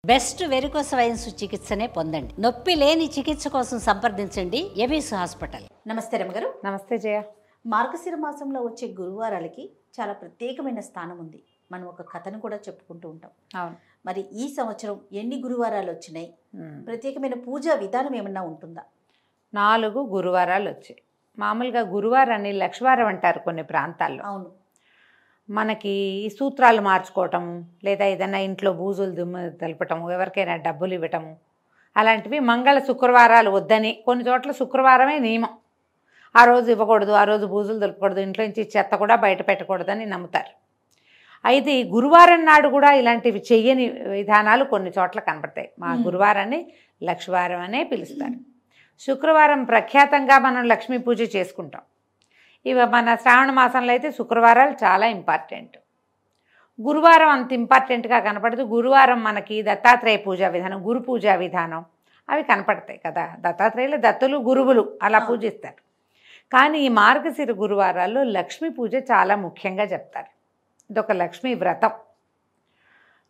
Best varicose veins చికిత్సనే పొందండి. నొప్పి లేని చికిత్స కోసం సంప్రదించండి ఎబిస్ హాస్పిటల్. నమస్తే రమగారు. నమస్తే జయ. మార్గశిర మాసంలో వచ్చే గురువారాలకి చాలా ప్రత్యేకమైన స్థానం ఉంది. మనం ఒక కథను కూడా చెప్పుకుంటూ ఉంటాం. అవును. మరి ఈ సంవత్సరం ఎన్ని గురువారాలు వచ్చినాయి? ప్రత్యేకమైన పూజా విధానం ఏమన్నా ఉంటుందా? 4 గురువారాలు వచ్చాయి. మామూలుగా గురువారాన్ని లక్షవారం అంటారు కొన్ని ప్రాంతాల్లో. అవును. మనకి ఈ సూత్రాలు మార్చుకోవటం, లేదా ఏదైనా ఇంట్లో బూజులు తెలపటము, ఎవరికైనా డబ్బులు ఇవ్వటము, అలాంటివి మంగళ శుక్రవారాలు వద్దని. కొన్ని చోట్ల శుక్రవారమే నియమం. ఆ రోజు ఇవ్వకూడదు, ఆ రోజు బూజులు తెలపకూడదు, ఇంట్లో నుంచి చెత్త కూడా బయట పెట్టకూడదని నమ్ముతారు. అయితే ఈ గురువారం నాడు కూడా ఇలాంటివి చెయ్యని విధానాలు కొన్ని చోట్ల కనపడతాయి. మా గురువారాన్ని లక్షవారం అనే పిలుస్తారు. శుక్రవారం ప్రఖ్యాతంగా మనం లక్ష్మీ పూజ చేసుకుంటాం. ఇవి మన శ్రావణ మాసంలో అయితే శుక్రవారాలు చాలా ఇంపార్టెంట్. గురువారం అంత ఇంపార్టెంట్గా కనపడదు. గురువారం మనకి దత్తాత్రేయ పూజా విధానం, గురు పూజా విధానం అవి కనపడతాయి కదా. దత్తాత్రేయులు దత్తులు గురువులు అలా పూజిస్తారు. కానీ ఈ మార్గశిర గురువారాల్లో లక్ష్మీ పూజ చాలా ముఖ్యంగా చెప్తారు. ఇదొక లక్ష్మీ వ్రతం.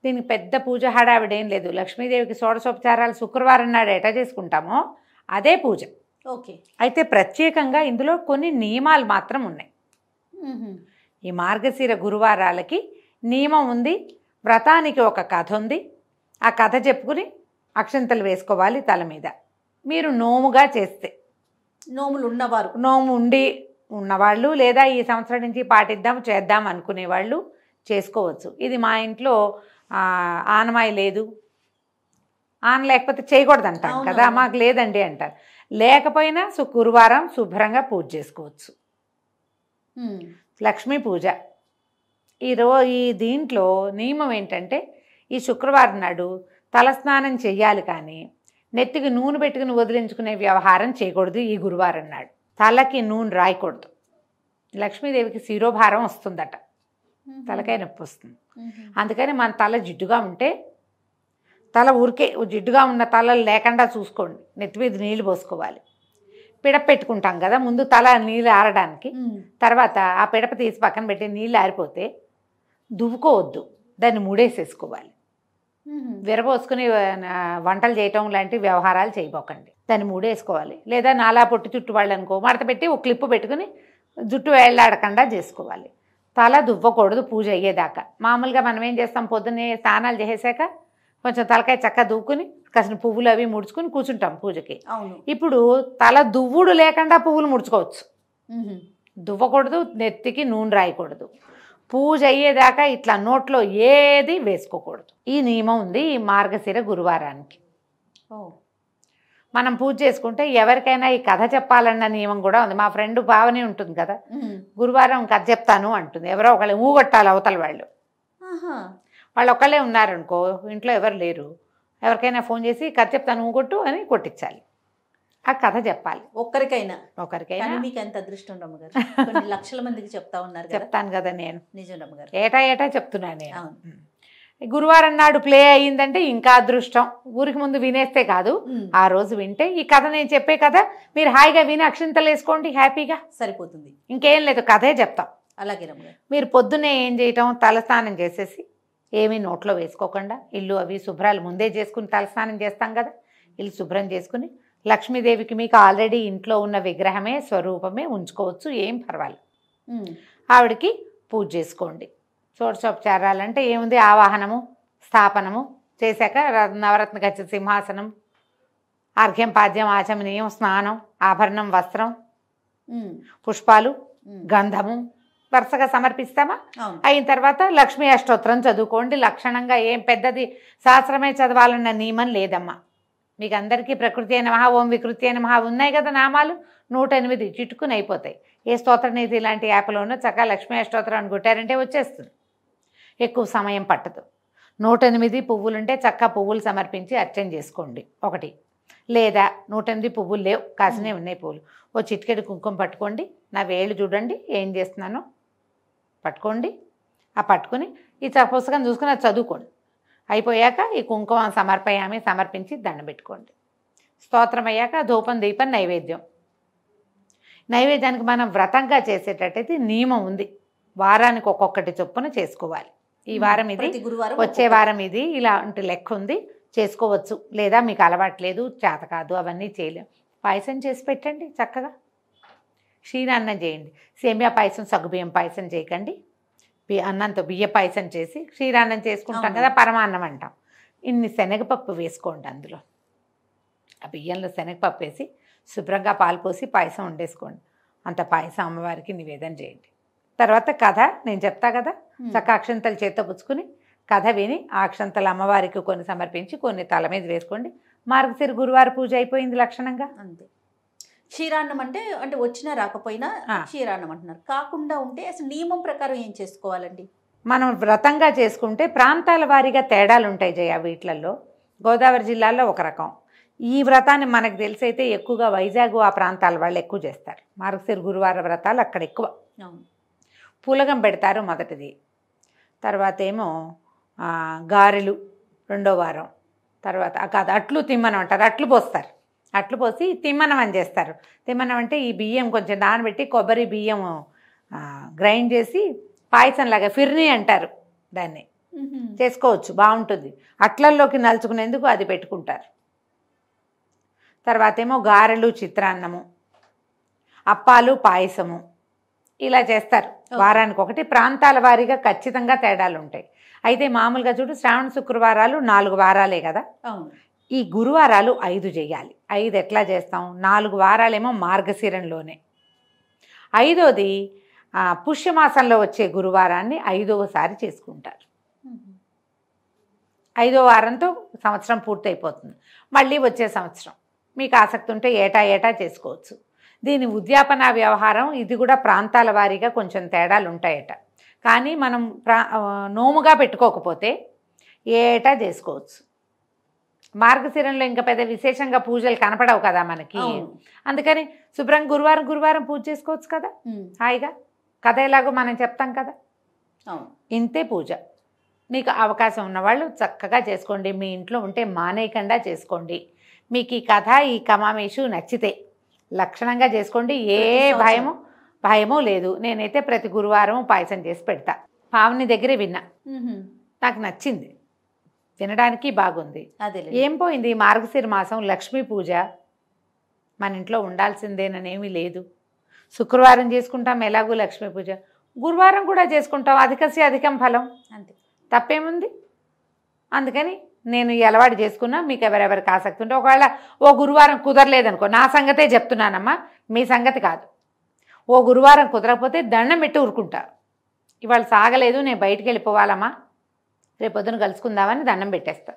దీనికి పెద్ద పూజ హడావిడేం లేదు. లక్ష్మీదేవికి షోడశోపచారాలు శుక్రవారం నాడు ఎటా చేసుకుంటామో అదే పూజ. ఓకే. అయితే ప్రత్యేకంగా ఇందులో కొన్ని నియమాలు మాత్రం ఉన్నాయి. ఈ మార్గశిర గురువారాలకి నియమం ఉంది. వ్రతానికి ఒక కథ ఉంది. ఆ కథ చెప్పుకుని అక్షంతలు వేసుకోవాలి తల మీద. మీరు నోముగా చేస్తే, నోములు ఉన్నవారు, నోము ఉండి ఉన్నవాళ్ళు, లేదా ఈ సంవత్సరం నుంచి చేద్దాం అనుకునేవాళ్ళు చేసుకోవచ్చు. ఇది మా ఇంట్లో ఆనమాయి లేదు, ఆన లేకపోతే చేయకూడదు అంటారు కదా, మాకు లేదండి అంటారు. లేకపోయినా గురువారం శుభ్రంగా పూజ చేసుకోవచ్చు. లక్ష్మీ పూజ ఈ దీంట్లో నియమం ఏంటంటే, ఈ శుక్రవారం నాడు తలస్నానం చెయ్యాలి, కానీ నెత్తికి నూనె పెట్టుకుని వదిలించుకునే వ్యవహారం చేయకూడదు. ఈ గురువారం నాడు తలకి నూనె రాయకూడదు. లక్ష్మీదేవికి శిరోభారం వస్తుందట, తలకాయ నొప్పి వస్తుంది. అందుకని మన తల జిడ్డుగా ఉంటే, తల ఊరికే జిడ్డుగా ఉన్న తలలు లేకుండా చూసుకోండి. నెత్తి మీద నీళ్ళు పోసుకోవాలి. పిడప పెట్టుకుంటాం కదా ముందు, తల నీళ్ళు ఆరడానికి. తర్వాత ఆ పిడప తీసి పక్కన పెట్టి నీళ్ళు ఆరిపోతే దువ్వుకోవద్దు, దాన్ని ముడేసేసుకోవాలి. విరబోసుకుని వంటలు చేయటం లాంటి వ్యవహారాలు చేయబోకండి. దాన్ని మూడేసుకోవాలి. లేదా నాలా పొట్టు చుట్టు వాళ్ళు అనుకో, మడత పెట్టి ఒక క్లిప్పు పెట్టుకుని జుట్టు వేళ్లాడకుండా చేసుకోవాలి. తల దువ్వకూడదు పూజ అయ్యేదాకా. మామూలుగా మనం ఏం చేస్తాం, పొద్దున్నే స్నానాలు చేసాక కొంచెం తలకాయ చక్కగా దువ్వుకుని కాసిన పువ్వులు అవి ముడుచుకుని కూర్చుంటాం పూజకి. ఇప్పుడు తల దువ్వుడు లేకుండా పువ్వులు ముడుచుకోవచ్చు. దువ్వకూడదు, నెత్తికి నూనె రాయకూడదు. పూజ అయ్యేదాకా ఇట్లా నోట్లో ఏది వేసుకోకూడదు. ఈ నియమం ఉంది ఈ మార్గశిర గురువారానికి. మనం పూజ చేసుకుంటే ఎవరికైనా ఈ కథ చెప్పాలన్న నియమం కూడా ఉంది. మా ఫ్రెండ్ భావనే ఉంటుంది కదా, గురువారం కథ చెప్తాను అంటుంది. ఎవరో ఒకళ్ళు ఊగొట్టాలి అవతల వాళ్ళు. వాళ్ళు ఒకళ్ళే ఉన్నారనుకో, ఇంట్లో ఎవరు లేరు, ఎవరికైనా ఫోన్ చేసి కథ చెప్తాను ఊగొట్టు అని కొట్టించాలి. ఆ కథ చెప్పాలి ఒకరికైనా. మీకు ఎంత అదృష్టం రమ్మగారు, కొన్ని లక్షల మందికి చెప్తా ఉన్నారు. చెప్తాను కదా నేను, నిజం రమ్మగారు, ఏటా చెప్తున్నాను నేను. గురువారం నాడు ప్లే అయ్యిందంటే ఇంకా అదృష్టం. ఊరికి ముందు వినేస్తే కాదు, ఆ రోజు వింటే. ఈ కథ నేను చెప్పే కథ మీరు హాయిగా విని అక్షింతలు వేసుకోండి, హ్యాపీగా సరిపోతుంది. ఇంకేం లేదు, కథే చెప్తాం. అలాగే రమ్మగారు. మీరు పొద్దున్నే ఏం చేయటం, తలస్నానం చేసేసి ఏమీ నోట్లో వేసుకోకుండా, ఇల్లు అవి శుభ్రాలు ముందే చేసుకుని తలస్నానం చేస్తాం కదా, ఇల్లు శుభ్రం చేసుకుని లక్ష్మీదేవికి మీకు ఆల్రెడీ ఇంట్లో ఉన్న విగ్రహమే స్వరూపమే ఉంచుకోవచ్చు, ఏం పర్వాలేదు. ఆవిడకి పూజ చేసుకోండి. షోడశోపచారాలంటే ఏముంది, ఆవాహనము స్థాపనము చేశాక నవరత్న గచ్చ సింహాసనం, అర్ఘ్యం పాద్యం ఆచమనీయం, స్నానం, ఆభరణం, వస్త్రం, పుష్పాలు, గంధము వరుసగా సమర్పిస్తామా. అయిన తర్వాత లక్ష్మీ అష్టోత్తరం చదువుకోండి. లక్షణంగా ఏం పెద్దది శాస్త్రమే చదవాలన్న నియమం లేదమ్మా. మీకు అందరికీ ప్రకృతి అయిన మహా, ఓం వికృతి అయిన మహా ఉన్నాయి కదా నామాలు, 108 చిటుకుని అయిపోతాయి. ఏ స్తోత్ర నీతి ఇలాంటి యాప్లోనూ చక్కగా లక్ష్మీ అష్టోత్తరం అని కొట్టారంటే వచ్చేస్తుంది, ఎక్కువ సమయం పట్టదు. 108 పువ్వులుంటే చక్కగా పువ్వులు సమర్పించి అర్చన చేసుకోండి ఒకటి. లేదా 108 పువ్వులు లేవు, కాసినే ఉన్నాయి పువ్వులు, ఓ చిటికెడు కుంకుమ పట్టుకోండి. నా వేళ్ళు చూడండి ఏం చేస్తున్నానో పట్టుకోండి. ఆ పట్టుకుని ఈ పుస్తకం చూసుకుని అది చదువుకోండి. అయిపోయాక ఈ కుంకుమ సమర్పించి దండం పెట్టుకోండి. స్తోత్రం అయ్యాక ధూపం, దీపం, నైవేద్యానికి మనం వ్రతంగా చేసేటట్టయితే నియమం ఉంది. వారానికి ఒక్కొక్కటి చొప్పున చేసుకోవాలి. ఈ వారం ఇది, వచ్చే వారం ఇది, ఇలాంటి లెక్క ఉంది. చేసుకోవచ్చు, లేదా మీకు అలవాటు లేదు, చేత కాదు, అవన్నీ చేయలేం. పాయసం చేసి పెట్టండి చక్కగా. క్షీరాన్నం చేయండి. సేమియా పాయసం, సగ్గుబియ్యం పాయసం చేయకండి. అన్నంతో బియ్య పాయసం చేసి క్షీరాన్నం చేసుకుంటాం కదా, పరమాన్నం అంటాం. ఇన్ని శనగపప్పు వేసుకోండి అందులో. ఆ బియ్యంలో శనగపప్పు వేసి శుభ్రంగా పాలు పోసి పాయసం వండేసుకోండి. అంత పాయసం అమ్మవారికి నివేదన చేయండి. తర్వాత కథ నేను చెప్తా కదా, చక్క అక్షంతలు చేత్తో పుచ్చుకుని కథ విని ఆ అక్షంతలు అమ్మవారికి కొన్ని సమర్పించి కొన్ని తల మీద వేసుకోండి. మార్గశిర గురువారం పూజ అయిపోయింది లక్షణంగా. అంతే. క్షీరాన్నం అంటే అంటే వచ్చినా రాకపోయినా క్షీరాన్నం అంటున్నారు. కాకుండా ఉంటే అసలు నియమం ప్రకారం ఏం చేసుకోవాలండి? మనం వ్రతంగా చేసుకుంటే ప్రాంతాల వారీగా తేడాలు ఉంటాయి జయ. వీటిలలో గోదావరి జిల్లాలో ఒక రకం. ఈ వ్రతాన్ని మనకు తెలిసైతే ఎక్కువగా వైజాగ్ ఆ ప్రాంతాల వాళ్ళు ఎక్కువ చేస్తారు. మార్గశిర గురువార వ్రతాలు అక్కడ ఎక్కువ. పులగం పెడతారు మొదటిది, తర్వాత ఏమో గారెలు రెండో వారం, తర్వాత కాదు అట్లు తిమ్మనం అంటారు, అట్లు పోస్తారు. అట్లు పోసి తిమ్మనం అని చేస్తారు. తిమ్మనం అంటే ఈ బియ్యం కొంచెం నానబెట్టి కొబ్బరి బియ్యం గ్రైండ్ చేసి పాయసంలాగా ఫిర్నీ అంటారు దాన్ని, చేసుకోవచ్చు, బాగుంటుంది. అట్లల్లోకి నలుచుకునేందుకు అది పెట్టుకుంటారు. తర్వాత ఏమో గారెలు, చిత్రాన్నము, అప్పాలు, పాయసము ఇలా చేస్తారు. వారానికి ఒకటి. ప్రాంతాల వారీగా ఖచ్చితంగా తేడాలు ఉంటాయి. అయితే మామూలుగా చూడు, శ్రావణ శుక్రవారాలు 4 వారాలే కదా, ఈ గురువారాలు 5 చేయాలి. 5 ఎట్లా చేస్తాం? 4 వారాలేమో మార్గశిరంలోనే, 5వది పుష్యమాసంలో వచ్చే గురువారాన్ని 5వసారి చేసుకుంటారు. 5వ వారంతో సంవత్సరం పూర్తయిపోతుంది. మళ్ళీ వచ్చే సంవత్సరం మీకు ఆసక్తి ఉంటే ఏటా ఏటా చేసుకోవచ్చు. దీని ఉద్యాపన వ్యవహారం ఇది కూడా ప్రాంతాల వారీగా కొంచెం తేడాలు ఉంటాయట. కానీ మనం నోముగా పెట్టుకోకపోతే ఏటా చేసుకోవచ్చు. మార్గశిరంలో ఇంకా పెద్ద విశేషంగా పూజలు కనపడవు కదా మనకి, అందుకని శుభ్రంగా గురువారం పూజ చేసుకోవచ్చు కదా హాయిగా. కథ ఎలాగో మనం చెప్తాం కదా, ఇంతే పూజ. మీకు అవకాశం ఉన్నవాళ్ళు చక్కగా చేసుకోండి. మీ ఇంట్లో ఉంటే మానేయకుండా చేసుకోండి. మీకు ఈ కథ, ఈ కమామేషు నచ్చితే లక్షణంగా చేసుకోండి. ఏ భయమో లేదు. నేనైతే ప్రతి గురువారం పాయసం చేసి పెడతా. పావని దగ్గరే విన్నా, నాకు నచ్చింది, తినడానికి బాగుంది. ఏం పోయింది మార్గశిర మాసం, లక్ష్మీ పూజ మన ఇంట్లో ఉండాల్సిందేననేమీ లేదు. శుక్రవారం చేసుకుంటాం ఎలాగూ లక్ష్మీ పూజ, గురువారం కూడా చేసుకుంటాం. అధికసి అధికం ఫలం, అంతే, తప్పేముంది. అందుకని నేను ఈ అలవాటు చేసుకున్నా. మీకు ఎవరెవరికి ఆసక్తి ఉంటే, ఒకవేళ ఓ గురువారం కుదరలేదనుకో, నా సంగతే చెప్తున్నానమ్మా, మీ సంగతి కాదు. ఓ గురువారం కుదరకపోతే దండం పెట్టి ఊరుకుంటా. ఇవాళ సాగలేదు, నేను బయటికి వెళ్ళిపోవాలమ్మా, రేపు పొద్దున కలుసుకుందామని దండం పెట్టేస్తా.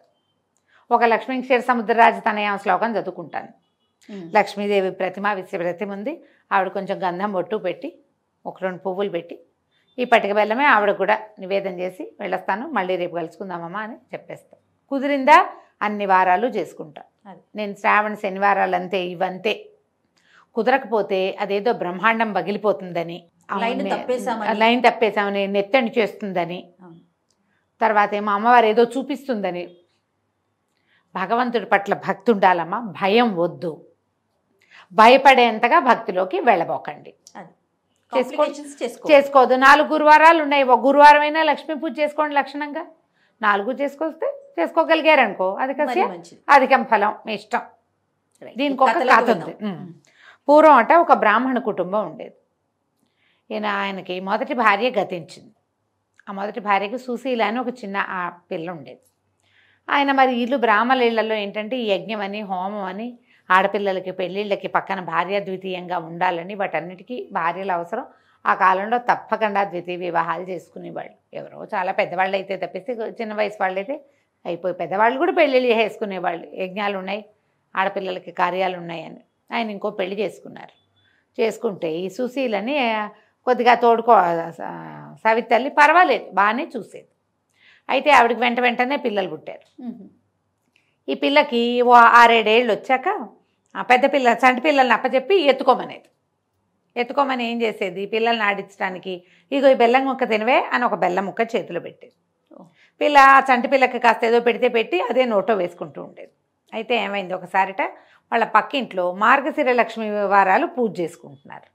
ఒక లక్ష్మీ క్షీర సముద్రరాజు తనయ శ్లోకం చదువుకుంటాను. లక్ష్మీదేవి ప్రతిమ, విశ్వప్రతిమ ఉంది. ఆవిడ కొంచెం గంధం బొట్టు పెట్టి 1-2 పువ్వులు పెట్టి ఈ పటిక బెల్లమే ఆవిడ కూడా నివేదన చేసి వెళ్ళొస్తాను. మళ్ళీ రేపు కలుసుకుందామమ్మా అని చెప్పేస్తాను. కుదిరిందా అన్ని వారాలు చేసుకుంటా. నేను శ్రావణ శనివారాలు అంతే, ఇవంతే. కుదరకపోతే అదేదో బ్రహ్మాండం పగిలిపోతుందని, లైన్ తప్పేసామని, నెత్తని చేస్తుందని, తర్వాత ఏమో అమ్మవారు ఏదో చూపిస్తుందని. భగవంతుడి పట్ల భక్తి ఉండాలమ్మా, భయం వద్దు. భయపడేంతగా భక్తిలోకి వెళ్ళబోకండి. చేసుకోదు. 4 గురువారాలు ఉన్నాయి. ఒక గురువారం అయినా లక్ష్మీ పూజ చేసుకోండి లక్షణంగా. 4 చేసుకోగలిగారనుకో, అది కసి అధికం ఫలం, మీ ఇష్టం. దీనికి ఒక కథ ఉంది. పూర్వం అట ఒక బ్రాహ్మణ కుటుంబం ఉండేది. ఆయనకి మొదటి భార్య గతించింది. ఆ మొదటి భార్యకి సుశీల అని ఒక చిన్న పిల్ల ఉండేది. ఆయన మరి ఇల్లు బ్రాహ్మణ ఇళ్లలో ఏంటంటే ఈ యజ్ఞం అని, హోమం అని, ఆడపిల్లలకి పెళ్ళిళ్ళకి పక్కన భార్య ద్వితీయంగా ఉండాలని, వాటన్నిటికీ భార్యలు అవసరం. ఆ కాలంలో తప్పకుండా ద్వితీయ వివాహాలు చేసుకునేవాళ్ళు. ఎవరో చాలా పెద్దవాళ్ళు అయితే తప్పిస్తే చిన్న వయసు వాళ్ళు అయితే అయిపోయి, పెద్దవాళ్ళు కూడా పెళ్ళిళ్ళు చేసుకునేవాళ్ళు. యజ్ఞాలు ఉన్నాయి, ఆడపిల్లలకి కార్యాలు ఉన్నాయని ఆయన ఇంకో పెళ్లి చేసుకున్నారు. చేసుకుంటే ఈ సుశీలని కొద్దిగా తోడుకో సవితల్లి పర్వాలేదు, బాగానే చూసేది. అయితే ఆవిడకి వెంటనే పిల్లలు పుట్టారు. ఈ పిల్లకి 6-7 ఏళ్ళు వచ్చాక పెద్ద పిల్ల చంటి పిల్లల్ని అప్పచెప్పి ఎత్తుకోమని ఏం చేసేది, పిల్లల్ని ఆడించడానికి ఇగో ఈ బెల్లం ముక్క తినవే అని ఒక బెల్లం ముక్క చేతిలో పెట్టేది. పిల్ల చంటి పిల్లకి కాస్త ఏదో పెట్టి అదే నోటో వేసుకుంటూ ఉండేది. అయితే ఏమైంది, ఒకసారిట వాళ్ళ పక్కింట్లో మార్గశిర లక్ష్మీ వారాలు పూజ చేసుకుంటున్నారు.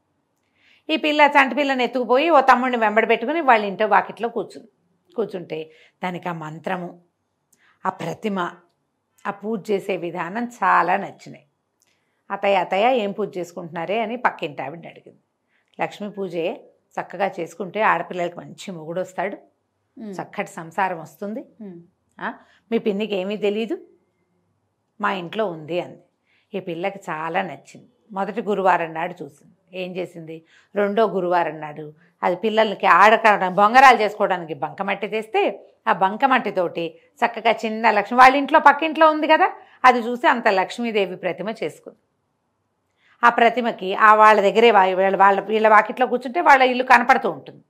ఈ పిల్ల చంటి పిల్లని ఎత్తుకుపోయి ఓ తమ్ముడిని వెంబడి పెట్టుకుని వాళ్ళ ఇంట్లో వాకిట్లో కూర్చుంటే దానికి ఆ మంత్రము, ఆ ప్రతిమ, ఆ పూజ చేసే విధానం చాలా నచ్చినాయి. అత్తయ్య ఏం పూజ చేసుకుంటున్నారే అని పక్కింటి ఆవిడని అడిగింది. లక్ష్మీ పూజే చక్కగా చేసుకుంటే ఆడపిల్లలకి మంచి మొగుడు వస్తాడు, చక్కటి సంసారం వస్తుంది. మీ పిన్నికి ఏమీ తెలీదు, మా ఇంట్లో ఉంది అంది. ఈ పిల్లకి చాలా నచ్చింది. మొదటి గురువారం నాడు చూసింది. ఏం చేసింది, రెండో గురువారం నాడు అది పిల్లలకి బొంగరాలు చేసుకోవడానికి బంకమట్టి తెస్తే ఆ బంకమట్టితోటి చక్కగా చిన్న లక్ష్మి వాళ్ళ ఇంట్లో పక్కింట్లో ఉంది కదా, అది చూసి అంత లక్ష్మీదేవి ప్రతిమ చేసుకుంది. ఆ ప్రతిమకి వాళ్ళ దగ్గరే వీళ్ళ వాకిట్లో కూర్చుంటే వాళ్ళ ఇల్లు కనపడుతూ ఉంటుంది.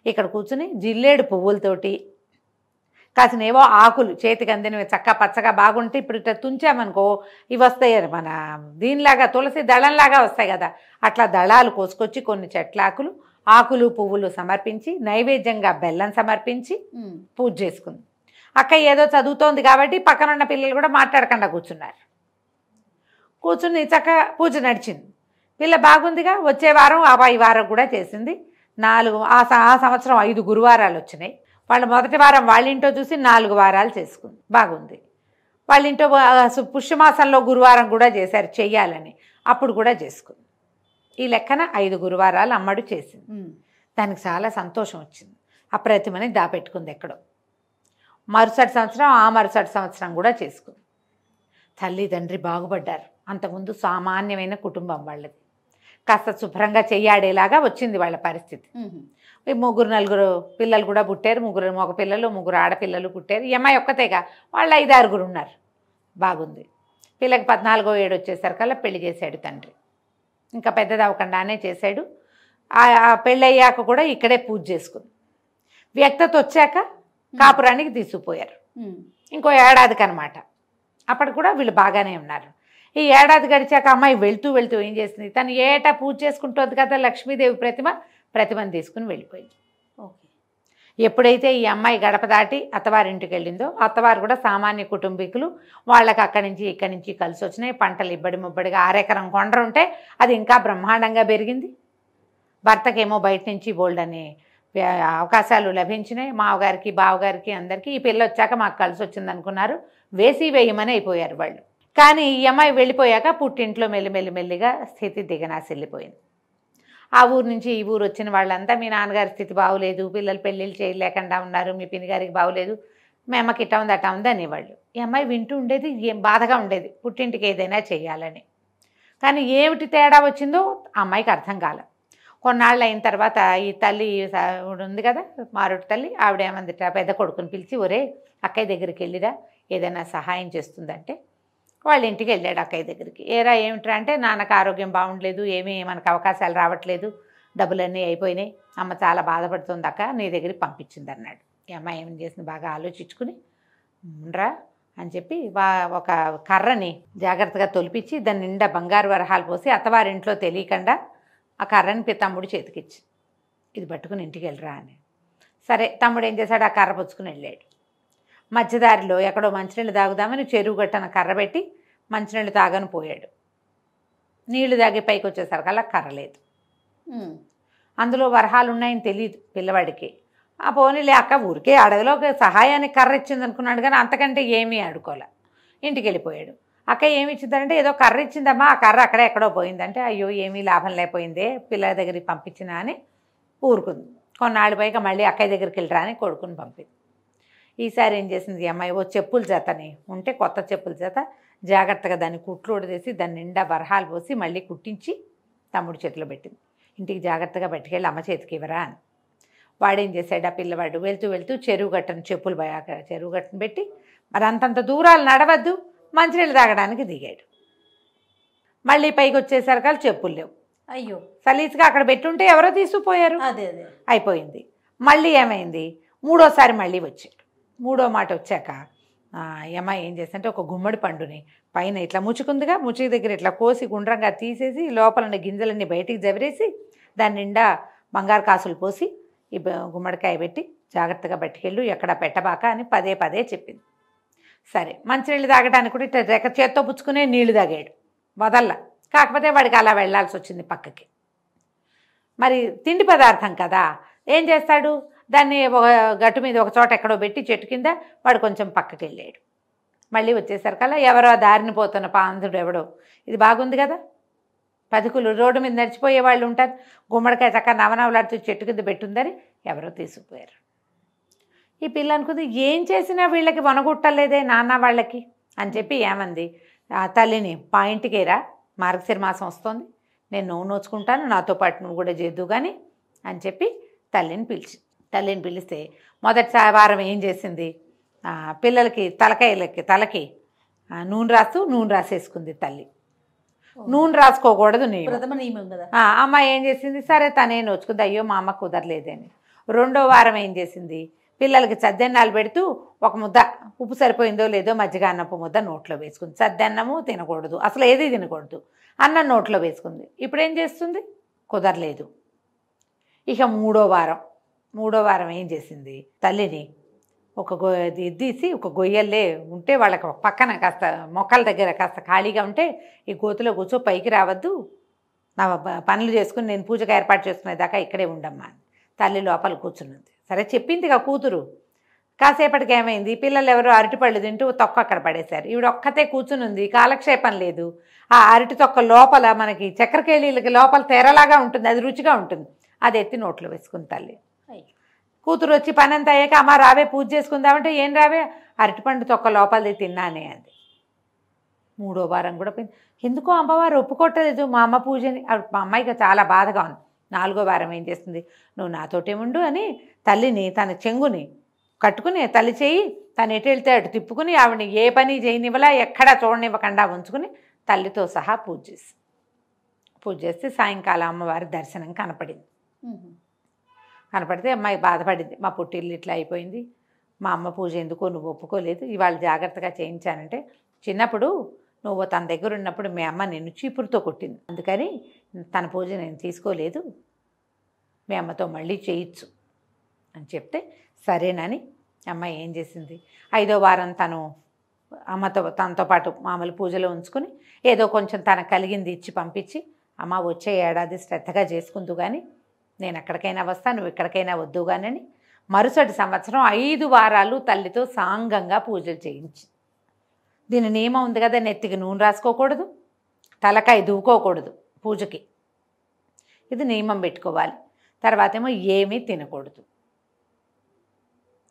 ఇక్కడ కూర్చుని జిల్లేడు పువ్వులతోటి కాసినేవో ఆకులు చేతికి అందినవి చక్క పచ్చగా బాగుంటే ఇప్పుడు ఇట్లా తుంచామనుకో ఇవి వస్తాయి, మన దీనిలాగా తులసి దళంలాగా వస్తాయి కదా, అట్లా దళాలు కోసుకొచ్చి కొన్ని చెట్లాకులు ఆకులు పువ్వులు సమర్పించి నైవేద్యంగా బెల్లం సమర్పించి పూజ చేసుకుంది. అక్క ఏదో చదువుతోంది కాబట్టి పక్కనున్న పిల్లలు కూడా మాట్లాడకుండా కూర్చున్నారు. కూర్చుని చక్కగా పూజ నడిచింది. పిల్ల బాగుందిగా. వచ్చే వారం ఈ వారం కూడా చేసింది. 4 ఆ సంవత్సరం 5 గురువారాలు వచ్చినాయి. వాళ్ళు మొదటి వారం వాళ్ళ ఇంట్లో చూసి 4 వారాలు చేసుకుంది. బాగుంది. వాళ్ళ ఇంట్లో పుష్యమాసంలో గురువారం కూడా చేశారు చెయ్యాలని, అప్పుడు కూడా చేసుకుంది. ఈ లెక్కన 5 గురువారాలు అమ్మడు చేసింది. దానికి చాలా సంతోషం వచ్చింది. ఆ ప్రతిమని దాపెట్టుకుంది ఎక్కడో. మరుసటి సంవత్సరం కూడా చేసుకుంది. తల్లి తండ్రి బాగుపడ్డారు. అంతకుముందు సామాన్యమైన కుటుంబం వాళ్ళది. కాస్త శుభ్రంగా చెయ్యాడేలాగా వచ్చింది వాళ్ళ పరిస్థితి. 3-4 పిల్లలు కూడా పుట్టారు. 3 మగ పిల్లలు 3 ఆడపిల్లలు పుట్టారు. ఈ అమ్మాయి ఒక్కతేగా, వాళ్ళు 5-6 ఉన్నారు. బాగుంది. పిల్లకి 14వ ఏడు వచ్చేసరికల్లా పెళ్లి చేశాడు తండ్రి. ఇంకా పెద్దది అవ్వకుండానే చేశాడు. పెళ్ళయ్యాక కూడా ఇక్కడే పూజ చేసుకుంది. వ్యక్తత వచ్చాక కాపురానికి తీసుకుపోయారు. ఇంకో ఏడాదికి అనమాట. అప్పటి కూడా వీళ్ళు బాగానే ఉన్నారు. ఈ ఏడాది గడిచాక అమ్మాయి వెళ్తూ ఏం చేసింది, తను ఏటా పూజ చేసుకుంటుంది కదా లక్ష్మీదేవి ప్రతిమను తీసుకుని వెళ్ళిపోయింది. ఓకే. ఎప్పుడైతే ఈ అమ్మాయి గడప దాటి అత్తవారింటికి వెళ్ళిందో, అత్తవారు కూడా సామాన్య కుటుంబీకులు, వాళ్ళకి అక్కడి నుంచి ఇక్కడి నుంచి కలిసి వచ్చినాయి. పంటలు ఇబ్బడి ముబ్బడిగా 6 ఎకరం కొండ ఉంటే అది ఇంకా బ్రహ్మాండంగా పెరిగింది. భర్తకేమో బయట నుంచి బోల్డని అవకాశాలు లభించినాయి. మావగారికి బావగారికి అందరికీ. ఈ పిల్ల వచ్చాక మాకు కలిసి వచ్చింది అనుకున్నారు. వేయమని అయిపోయారు వాళ్ళు. కానీ ఈ అమ్మాయి వెళ్ళిపోయాక పుట్టింట్లో మెల్లిమెల్లిగా స్థితి దిగనాసిల్లిపోయింది. ఆ ఊరు నుంచి ఈ ఊరు వచ్చిన వాళ్ళంతా మీ నాన్నగారి స్థితి బాగోలేదు, పిల్లలు పెళ్ళిళ్ళు చేయలేకుండా ఉన్నారు, మీ పిన్ని గారికి బాగోలేదు, మీ అమ్మకి ఇట్టా ఉంది అట్టా ఉంది అనేవాళ్ళు. ఈ అమ్మాయి వింటూ ఉండేది, ఏం బాధగా ఉండేది పుట్టింటికి ఏదైనా చేయాలని. కానీ ఏమిటి తేడా వచ్చిందో ఆ అమ్మాయికి అర్థం కాల. కొన్నాళ్ళు అయిన తర్వాత ఈ తల్లి ఉంది కదా మారుటి తల్లి, ఆవిడేమందిట పెద్ద కొడుకుని పిలిచి, ఒరే అక్కయ్య దగ్గరికి వెళ్ళిరా ఏదైనా సహాయం చేస్తుందంటే వాళ్ళ ఇంటికి వెళ్ళాడు అక్కయ్య దగ్గరికి. ఏరా ఏమిట్రా అంటే, నాన్నకు ఆరోగ్యం బాగుండలేదు, ఏమీ మనకు అవకాశాలు రావట్లేదు, డబ్బులన్నీ అయిపోయినాయి, అమ్మ చాలా బాధపడుతుంది అక్క, నీ దగ్గరికి పంపించింది అన్నాడు. ఈ అమ్మాయి ఏం చేసింది, బాగా ఆలోచించుకుని రా అని చెప్పి ఒక కర్రని జాగ్రత్తగా తొలిపించి దాని నిండా బంగారు వరహాలు పోసి అత్తవారింట్లో తెలియకుండా ఆ కర్రని తమ్ముడు చేతికిచ్చి, ఇది పట్టుకుని ఇంటికి వెళ్ళరా అని. సరే తమ్ముడు ఏం చేశాడు, ఆ కర్ర పుచ్చుకుని వెళ్ళాడు. మధ్యదారిలో ఎక్కడో మంచినీళ్ళు తాగుదామని చెరువు గట్టన కర్ర పెట్టి మంచినీళ్ళు తాగని పోయాడు. నీళ్లు తాగి పైకి వచ్చేసరికల్లా కర్ర లేదు. అందులో వరహాలు ఉన్నాయని తెలియదు పిల్లవాడికి. ఆ పోనీలే అక్క ఊరికే అడవిలో సహాయానికి కర్ర ఇచ్చింది అనుకున్నాడు, కానీ అంతకంటే ఏమీ అడుకోలే. ఇంటికి వెళ్ళిపోయాడు. అక్క ఏమి ఇచ్చిందంటే, ఏదో కర్ర ఇచ్చిందమ్మా, ఆ కర్ర అక్కడే ఎక్కడో పోయిందంటే, అయ్యో ఏమీ లాభం లేకపోయిందే పిల్లల దగ్గరికి పంపించినా అని ఊరుకుంది. కొన్నాళ్ళు పైగా మళ్ళీ అక్కయ్య దగ్గరికి వెళ్ళరా అని కొడుకుని పంపింది. ఈసారి ఏం చేసింది ఈ అమ్మాయి, ఓ చెప్పుల చేతని ఉంటే కొత్త చెప్పుల చేత జాగ్రత్తగా దాన్ని కుట్లు తీసి దాన్ని నిండా వరహాలు పోసి మళ్ళీ కుట్టించి తమ్ముడు చేతిలో పెట్టింది. ఇంటికి జాగ్రత్తగా పట్టుకెళ్ళి అమ్మ చేతికి ఇవ్వరా అని. వాడేం చేశాడు, ఆ పిల్లవాడు వెళ్తూ చెరువు గట్టను చెరువు గట్టను పెట్టి, మరి అంతంత దూరాలు నడవద్దు, మంచినీళ్ళు తాగడానికి దిగాడు. మళ్ళీ పైకి వచ్చేసరికి చెప్పులు లేవు. అయ్యో, సలీసుగా అక్కడ పెట్టుంటే ఎవరో తీసుకుపోయారు. అదే అయిపోయింది. మళ్ళీ ఏమైంది, 3వసారి మళ్ళీ వచ్చాడు. 3వ మాట వచ్చాక అమ్మాయి ఏం చేస్తుంటే, ఒక గుమ్మడి పండుని పైన ఇట్లా ముచ్చుకుందిగా, ముచ్చుకు దగ్గర ఇట్లా కోసి గుండ్రంగా తీసేసి లోపల గింజలన్నీ బయటికి జవరేసి దాని నిండా బంగారు కాసులు పోసి ఈ గుమ్మడికాయ పెట్టి జాగ్రత్తగా పట్టుకెళ్ళు, ఎక్కడ పెట్టబాక అని పదే చెప్పింది. సరే మంచినీళ్ళు తాగడానికి కూడా ఇట్లా చేత్తో పుచ్చుకునే నీళ్లు తాగాడు వదల్లా. కాకపోతే వాడికి అలా వెళ్ళాల్సి వచ్చింది పక్కకి. మరి తిండి పదార్థం కదా, ఏం చేస్తాడు, దాన్ని ఒక గట్టు మీద ఒక చోట ఎక్కడో పెట్టి చెట్టు కింద వాడు కొంచెం పక్కకి వెళ్ళాడు. మళ్ళీ వచ్చేసరికల్లా ఎవరో దారిని పోతున్న పాంధుడు ఎవడో, ఇది బాగుంది కదా, పదుకులు రోడ్డు మీద నడిచిపోయే వాళ్ళు ఉంటారు, గుమ్మడికాయ చక్క నవనవలాడుతూ చెట్టు కింద పెట్టుందని ఎవరో తీసుకుపోయారు. ఈ పిల్ల అనుకుంది ఏం చేసినా వీళ్ళకి వనగొట్టలేదే నాన్న వాళ్ళకి అని చెప్పి ఏమంది, ఆ తల్లిని మా ఇంటికేరా, మార్గశిర మాసం వస్తుంది, నేను నువ్వు నోచుకుంటాను, నాతో పాటు నువ్వు కూడా చేద్దు కానీ అని చెప్పి తల్లిని పిలిస్తే మొదటి వారం ఏం చేసింది, పిల్లలకి తలకి నూనె రాసేసుకుంది తల్లి. నూనె రాసుకోకూడదు నేను, ప్రథమ నియమం కదా. అమ్మ ఏం చేసింది, సరే తనే నోచుకుంది, అయ్యో మా అమ్మ కుదరలేదని. రెండో వారం ఏం చేసింది, పిల్లలకి చద్దెన్నాలు పెడుతూ ఒక ముద్ద ఉప్పు సరిపోయిందో లేదో మజ్జిగ అన్నపు ముద్ద నోట్లో వేసుకుంది. చద్దన్నము తినకూడదు, అసలు ఏది తినకూడదు, అన్నం నోట్లో వేసుకుంది. ఇప్పుడు ఏం చేస్తుంది, కుదరలేదు. ఇక మూడో వారం ఏం చేసింది, తల్లిని ఒక తీసి ఒక గొయ్యల్లే ఉంటే వాళ్ళకి పక్కన కాస్త మొక్కల దగ్గర కాస్త ఖాళీగా ఉంటే ఈ గోతులో కూర్చో, పైకి రావద్దు, నా పనులు చేసుకుని నేను పూజకు ఏర్పాటు చేసుకునేదాకా ఇక్కడే ఉండమ్మా. తల్లి లోపల కూర్చున్నది. సరే చెప్పిందిగా కూతురు. కాసేపటికి ఏమైంది, పిల్లలు ఎవరో అరటిపళ్ళు తింటూ తొక్క అక్కడ పడేశారు. ఈవిడ ఒక్కతే కూర్చునుంది, కాలక్షేపం లేదు. ఆ అరటి తొక్క లోపల మనకి చక్కెరకేళీలకి లోపల తెరలాగా ఉంటుంది, అది రుచిగా ఉంటుంది, అది ఎత్తి నోట్లో వేసుకుంది తల్లి. కూతురు వచ్చి పని అంతా అయ్యాక అమ్మ రావే పూజ చేసుకుందామంటే ఏం రావే, అరటిపండు తొక్క లోపలిది తిన్నానే అంది. మూడో వారం కూడా పోయింది. ఎందుకో అమ్మవారు ఒప్పుకోవట్లేదు మా అమ్మ పూజని. మా అమ్మాయికి చాలా బాధగా ఉంది. నాలుగో వారం ఏం చేస్తుంది, నువ్వు నాతోటే ఉండు అని తల్లిని తన చెంగుని కట్టుకుని తల్లి చేయి తను ఎటు వెళ్తే అటు తిప్పుకుని ఆవిడని ఏ పని చేయనివ్వలా, ఎక్కడా చూడనివ్వకుండా ఉంచుకుని తల్లితో సహా పూజ చేస్తే సాయంకాలం అమ్మవారి దర్శనం కనపడింది. కనపడితే అమ్మాయి బాధపడింది, మా పుట్టిల్లు ఇట్లా అయిపోయింది, మా అమ్మ పూజ ఎందుకో నువ్వు ఒప్పుకోలేదు, ఇవాళ జాగ్రత్తగా చేయించానంటే చిన్నప్పుడు నువ్వు తన దగ్గర ఉన్నప్పుడు మీ అమ్మ నిన్ను చీపురుతో కొట్టింది, అందుకని తన పూజ నేను తీసుకోలేదు, మీ అమ్మతో మళ్ళీ చేయించు అని చెప్తే సరేనని అమ్మాయి ఏం చేసింది, 5వ వారం తనతో పాటు మామూలు పూజలో ఉంచుకుని ఏదో కొంచెం తనకు కలిగింది ఇచ్చి పంపించి, అమ్మ వచ్చే ఏడాది శ్రద్ధగా చేసుకుందు కానీ నేను ఎక్కడికైనా వస్తా, నువ్వు ఎక్కడికైనా వద్దు కానీ మరుసటి సంవత్సరం 5 వారాలు తల్లితో సాంగంగా పూజలు చేయించి. దీని నియమం ఉంది కదా, నెత్తికి నూనె రాసుకోకూడదు, తలకాయ దూకోకూడదు పూజకి, ఇది నియమం పెట్టుకోవాలి. తర్వాత ఏమో ఏమీ తినకూడదు.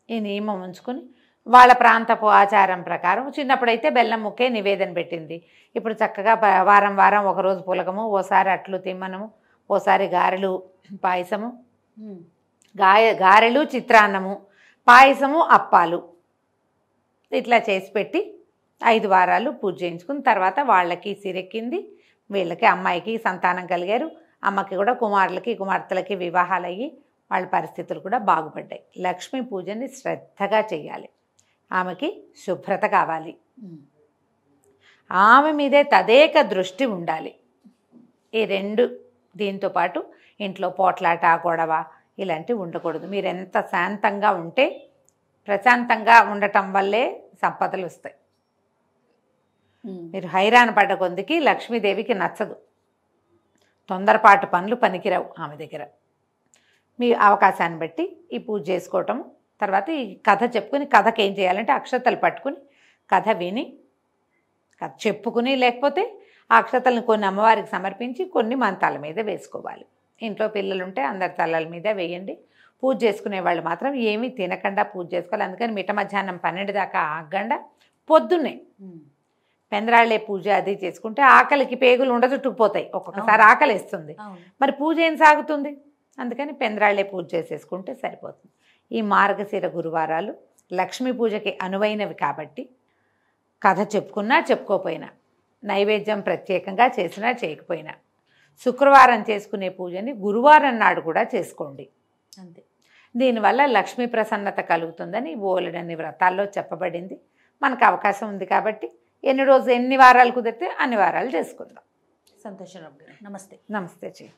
ఈ నియమం ఉంచుకొని వాళ్ళ ప్రాంతపు ఆచారం ప్రకారం చిన్నప్పుడైతే బెల్లం ముక్కే నివేదన పెట్టింది. ఇప్పుడు చక్కగా వారం ఒకరోజు పులగము, ఓసారి అట్లు తిమ్మనము, ఓసారి గారెలు పాయసము, గారెలు చిత్రాన్నము, పాయసము అప్పాలు ఇట్లా చేసి పెట్టి 5 వారాలు పూజ చేయించుకుని తర్వాత వాళ్ళకి సిరెక్కింది, వీళ్ళకి అమ్మాయికి సంతానం కలిగారు, అమ్మకి కూడా కుమార్తెలకి వివాహాలు అయ్యి వాళ్ళ పరిస్థితులు కూడా బాగుపడ్డాయి. లక్ష్మీ పూజని శ్రద్ధగా చేయాలి, ఆమెకి శుభ్రత కావాలి, ఆమె మీదే తదేక దృష్టి ఉండాలి. ఈ 2 దీంతో పాటు ఇంట్లో పోట్లాట గొడవ ఇలాంటివి ఉండకూడదు. మీరు ఎంత శాంతంగా ఉంటే ప్రశాంతంగా ఉండటం వల్లే సంపదలు వస్తాయి. మీరు హైరాణ పడ్డ కొందికి లక్ష్మీదేవికి నచ్చదు, తొందరపాటు పనులు పనికిరావు ఆమె దగ్గర. మీ అవకాశాన్ని బట్టి ఈ పూజ చేసుకోవటం, తర్వాత ఈ కథ చెప్పుకుని, కథకి ఏం చేయాలంటే అక్షతలు పట్టుకుని కథ విని కథ చెప్పుకుని, లేకపోతే ఆ అక్షతలను కొన్ని అమ్మవారికి సమర్పించి కొన్ని మన తల మీద వేసుకోవాలి. ఇంట్లో పిల్లలుంటే అందరి తలల మీద వేయండి. పూజ చేసుకునే వాళ్ళు మాత్రం ఏమీ తినకుండా పూజ చేసుకోవాలి. అందుకని మిట్ట మధ్యాహ్నం 12 దాకా ఆగకుండా పొద్దున్నే పెందరాళ్ళే పూజ అది చేసుకుంటే ఆకలికి పేగులు ఉండచుట్టుకుపోతాయి, ఒక్కొక్కసారి ఆకలి వేస్తుంది, మరి పూజ ఏం సాగుతుంది. అందుకని పెందరాళ్ళే పూజ చేసేసుకుంటే సరిపోతుంది. ఈ మార్గశిర గురువారాలు లక్ష్మీ పూజకి అనువైనవి కాబట్టి కథ చెప్పుకున్నా చెప్పుకోపోయినా, నైవేద్యం ప్రత్యేకంగా చేసినా చేయకపోయినా, శుక్రవారం చేసుకునే పూజని గురువారం నాడు కూడా చేసుకోండి. అంతే. దీనివల్ల లక్ష్మీ ప్రసన్నత కలుగుతుందని బోలెడన్ని వ్రతాల్లో చెప్పబడింది. మనకు అవకాశం ఉంది కాబట్టి ఎన్ని వారాలు కుదిరితే అన్ని వారాలు చేసుకుందాం. సంతోషం. నమస్తే. నమస్తే చెయ్యి.